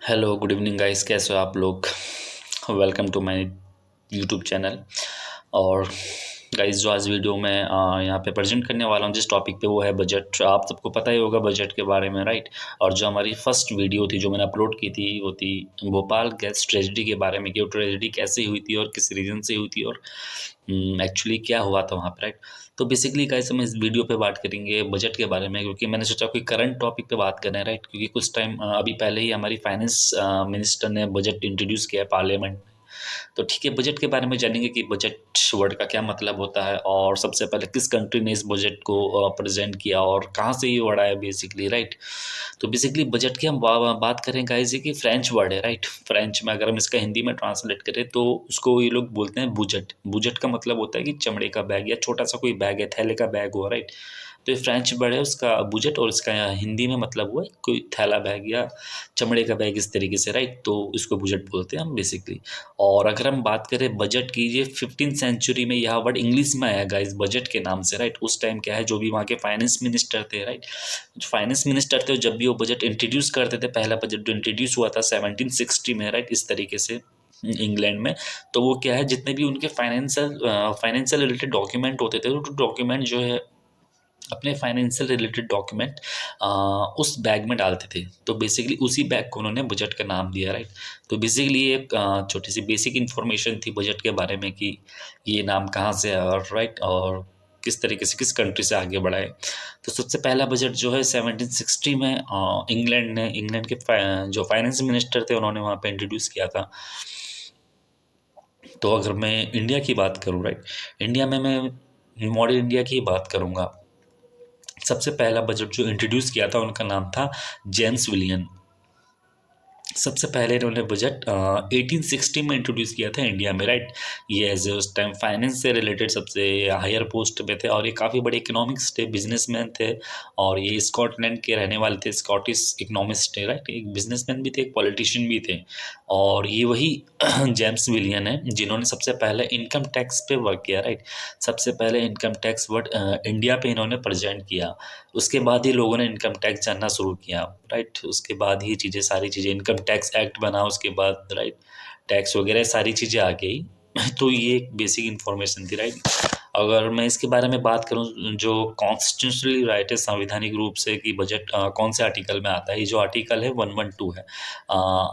Hello good evening guys, कैसे हो आप लोग। Welcome to my YouTube channel. और गाइस जो आज वीडियो में यहाँ पे प्रेजेंट करने वाला हूँ जिस टॉपिक पे वो है बजट। आप सबको पता ही होगा बजट के बारे में, राइट। और जो हमारी फर्स्ट वीडियो थी जो मैंने अपलोड की थी वो थी भोपाल गैस ट्रेजेडी के बारे में कि वो ट्रेजेडी कैसे हुई थी और किस रीज़न से हुई थी और एक्चुअली क्या हुआ था वहाँ पर, राइट। तो बेसिकली गाइस हम इस वीडियो पे बात करेंगे बजट के बारे में, क्योंकि मैंने सोचा कोई करंट टॉपिक पे बात करें, राइट। क्योंकि कुछ टाइम अभी पहले ही हमारी फाइनेंस मिनिस्टर ने बजट इंट्रोड्यूस किया है पार्लियामेंट में। तो ठीक है, बजट के बारे में जानेंगे कि बजट वर्ड का क्या मतलब होता है और सबसे पहले किस कंट्री ने इस बजट को प्रेजेंट किया और कहाँ से ये वर्ड आया बेसिकली, राइट। तो बेसिकली बजट की हम बात करें गाइस, ये कि फ्रेंच वर्ड है, राइट। फ्रेंच में अगर हम इसका हिंदी में ट्रांसलेट करें तो उसको ये लोग बोलते हैं बुजट। बुजट का मतलब होता है कि चमड़े का बैग या छोटा सा कोई बैग है, थैले का बैग हुआ, राइट। तो ये फ्रेंच वर्ड है उसका बुजट, और इसका हिंदी में मतलब हुआ है कोई थैला बैग या चमड़े का बैग इस तरीके से, राइट। तो इसको बुजट बोलते हैं हम बेसिकली। और अगर हम बात करें बजट की, ये 15th सेंचुरी में यह वर्ड इंग्लिश में आया गाइस बजट के नाम से, राइट। उस टाइम क्या है, जो भी वहाँ के फाइनेंस मिनिस्टर थे, राइट, जो फाइनेंस मिनिस्टर थे जब भी वो बजट इंट्रोड्यूस करते थे, पहला बजट जो इंट्रोड्यूस हुआ था 1760 में, राइट, इस तरीके से इंग्लैंड में। तो वो क्या है, जितने भी उनके फाइनेंशियल रिलेटेड डॉक्यूमेंट होते थे, तो डॉक्यूमेंट जो है अपने फाइनेंशियल रिलेटेड डॉक्यूमेंट उस बैग में डालते थे। तो बेसिकली उसी बैग को उन्होंने बजट का नाम दिया, राइट। तो बेसिकली ये एक छोटी सी बेसिक इन्फॉर्मेशन थी बजट के बारे में कि ये नाम कहाँ से आया और, राइट, और किस तरीके से किस कंट्री से आगे बढ़ा है। तो सबसे पहला बजट जो है 1760 में इंग्लैंड के जो फाइनेंस मिनिस्टर थे उन्होंने वहाँ पे इंट्रोड्यूस किया था। तो अगर मैं इंडिया की बात करूँ, राइट, इंडिया में मैं मॉडर्न इंडिया की बात करूँगा। सबसे पहला बजट जो इंट्रोड्यूस किया था उनका नाम था जेम्स विलियन। सबसे पहले इन्होंने बजट 1860 में इंट्रोड्यूस किया था इंडिया में, राइट। ये एज उस टाइम फाइनेंस से रिलेटेड सबसे हायर पोस्ट पे थे और ये काफ़ी बड़े इकोनॉमिक्स थे, बिजनेसमैन थे। और ये स्कॉटलैंड के रहने वाले थे, स्कॉटिश इकोनॉमिस्ट थे, राइट। एक बिजनेसमैन भी थे, एक पॉलिटिशियन भी थे। और ये वही जेम्स विलियन है जिन्होंने सबसे पहले इनकम टैक्स पे वर्क किया, राइट। सबसे पहले इनकम टैक्स वर्ड इंडिया पे इन्होंने प्रेजेंट किया। उसके बाद ही लोगों ने इनकम टैक्स जानना शुरू किया, राइट। उसके बाद ही चीज़ें, सारी चीज़ें, इनकम टैक्स एक्ट बना उसके बाद, राइट, टैक्स वगैरह सारी चीज़ें आ गई। तो ये एक बेसिक इन्फॉर्मेशन थी, राइट। अगर मैं इसके बारे में बात करूं, जो कॉन्स्टिट्यूशनली राइट है संवैधानिक रूप से कि बजट कौन से आर्टिकल में आता है, ये जो आर्टिकल है 112 है,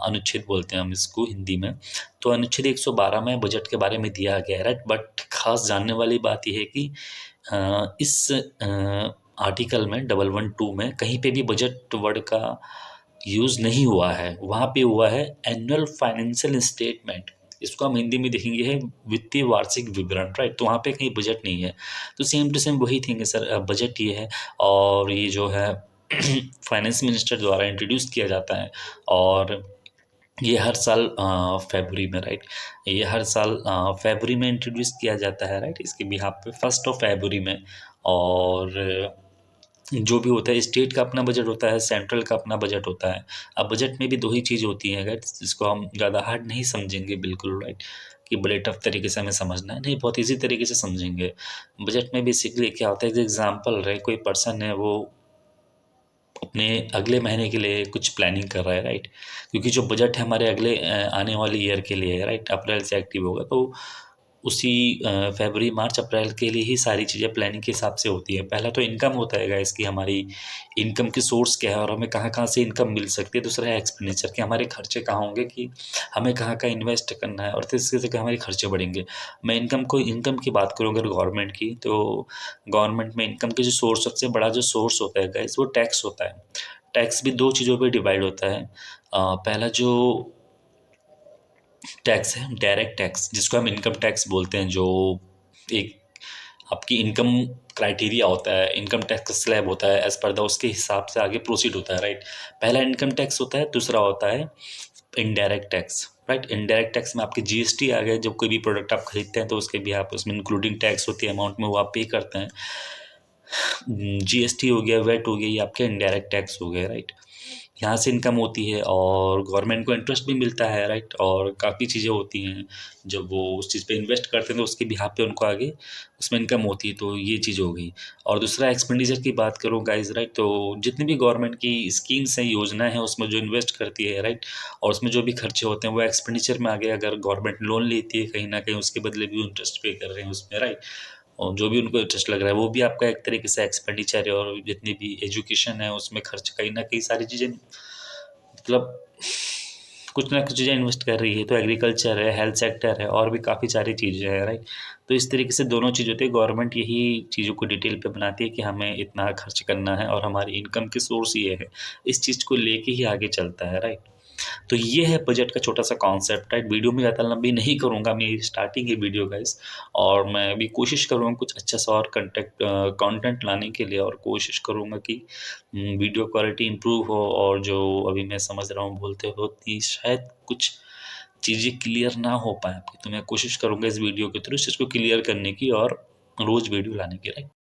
अनुच्छेद बोलते हैं हम इसको हिंदी में। तो अनुच्छेद 112 में बजट के बारे में दिया गया है, राइट। बट खास जानने वाली बात यह है कि इस आर्टिकल में 112 में कहीं पे भी बजट वर्ड का यूज़ नहीं हुआ है। वहाँ पे हुआ है एनुअल फाइनेंशियल स्टेटमेंट। इसको हम हिंदी में देखेंगे है वित्तीय वार्षिक विवरण, राइट। तो वहाँ पे कहीं बजट नहीं है। तो सेम टू सेम वही थिंग है सर, बजट ये है। और ये जो है फाइनेंस मिनिस्टर द्वारा इंट्रोड्यूस किया जाता है। और ये हर साल फरवरी में, राइट, ये हर साल फरवरी में इंट्रोड्यूस किया जाता है, राइट, इसके बिहाफ पे 1 फरवरी में। और जो भी होता है, स्टेट का अपना बजट होता है, सेंट्रल का अपना बजट होता है। अब बजट में भी दो ही चीज़ होती है, अगर जिसको हम ज़्यादा हार्ड नहीं समझेंगे, बिल्कुल राइट, कि बड़े टफ तरीके से हमें समझना है, नहीं, बहुत ईजी तरीके से समझेंगे। बजट में बेसिकली क्या होता है, एक एग्जाम्पल रहे, कोई पर्सन है वो अपने अगले महीने के लिए कुछ प्लानिंग कर रहा है, राइट। क्योंकि जो बजट है हमारे अगले आने वाले ईयर के लिए है, राइट, अप्रैल से एक्टिव होगा। तो उसी फरवरी मार्च अप्रैल के लिए ही सारी चीज़ें प्लानिंग के हिसाब से होती है। पहला तो इनकम होता है गाइस कि हमारी इनकम की सोर्स क्या है और हमें कहाँ कहाँ से इनकम मिल सकती है। दूसरा है एक्सपेंडिचर कि हमारे खर्चे कहाँ होंगे, कि हमें कहाँ कहाँ इन्वेस्ट करना है। और तीसरे से हमारे खर्चे बढ़ेंगे। मैं इनकम की बात करूँ अगर गवर्नमेंट की, तो गवर्नमेंट में इनकम के जो सोर्स, सबसे बड़ा जो सोर्स होता है गाइस वो टैक्स होता है। टैक्स भी दो चीज़ों पे डिवाइड होता है। पहला जो टैक्स है डायरेक्ट टैक्स, जिसको हम इनकम टैक्स बोलते हैं, जो एक आपकी इनकम क्राइटेरिया होता है, इनकम टैक्स का स्लैब होता है, एज पर द उसके हिसाब से आगे प्रोसीड होता है, राइट। पहला इनकम टैक्स होता है, दूसरा होता है indirect tax, right. Indirect tax में आपके जीएसटी आ गए, जब कोई भी प्रोडक्ट आप खरीदते हैं तो उसके भी आप उसमें इंक्लूडिंग टैक्स होती है, अमाउंट में वो आप पे करते हैं। जीएसटी हो गया, वेट हो गया, ये आपके इनडायरेक्ट टैक्स हो गए, राइट। यहाँ से इनकम होती है और गवर्नमेंट को इंटरेस्ट भी मिलता है, राइट। और काफ़ी चीज़ें होती हैं, जब वो उस चीज़ पे इन्वेस्ट करते हैं तो उसके बिहाफ़ पे उनको आगे उसमें इनकम होती है, तो ये चीज़ हो गई। और दूसरा एक्सपेंडिचर की बात करूँ गाइज़, राइट, तो जितनी भी गवर्नमेंट की स्कीम्स हैं, योजनाएँ हैं, उसमें जो इन्वेस्ट करती है, राइट, और उसमें जो भी खर्चे होते हैं वो एक्सपेंडिचर में आगे अगर गवर्नमेंट लोन लेती है कहीं न कहीं उसके बदले भी इंटरेस्ट पे कर रहे हैं उसमें, राइट। और जो भी उनको इंटरेस्ट लग रहा है वो भी आपका एक तरीके से एक्सपेंडिचर है, और जितनी भी एजुकेशन है उसमें खर्च कहीं न कहीं सारी चीज़ें मतलब कुछ ना कुछ चीज़ें इन्वेस्ट कर रही है। तो एग्रीकल्चर है, हेल्थ सेक्टर है और भी काफ़ी सारी चीज़ें हैं, राइट। तो इस तरीके से दोनों चीज़ होती है, गवर्नमेंट यही चीज़ों को डिटेल पे बनाती है कि हमें इतना खर्च करना है और हमारी इनकम की सोर्स ये है। इस चीज़ को लेके ही आगे चलता है, राइट। तो ये है बजट का छोटा-सा कॉन्सेप्ट, राइट। वीडियो में ज़्यादा लंबी नहीं करूँगा, मेरी स्टार्टिंग है वीडियो गाइस, और मैं अभी कोशिश करूँगा कुछ अच्छा सा और कंटेंट लाने के लिए, और कोशिश करूँगा कि वीडियो क्वालिटी इम्प्रूव हो, और जो अभी मैं समझ रहा हूँ बोलते वक़्त शायद कुछ चीज़ें क्लियर ना हो पाएँ आपकी, तो मैं कोशिश करूँगा इस वीडियो के थ्रू इस चीज़ को क्लियर करने की और रोज़ वीडियो लाने की, राइट।